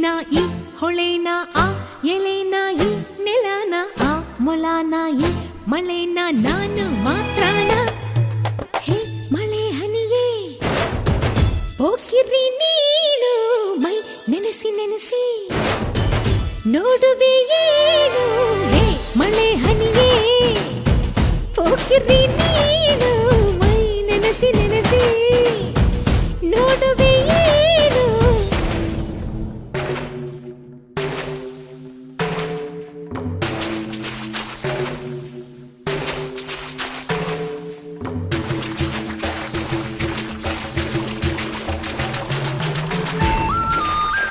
ನೀರಿನ ಈ ಹೊಳೆನ ಆ ಎಲೆನ ಈ ನೆಲನ ಆ ಮೊಲನ ಈ ಮಳೆನ ನಾನು ಮಾತ್ರನ ಹೇ ಮಳೆ ಹನಿಯೇ ಪೋಕಿರಿ ನೀನು ಮೈ ನೆನೆಸಿ ನೆನೆಸಿ ನೋಡುವೆ ಏನು ಹೇ ಮಳೆ ಹನಿಯೇ ಪೋಕಿರಿ ನೀನು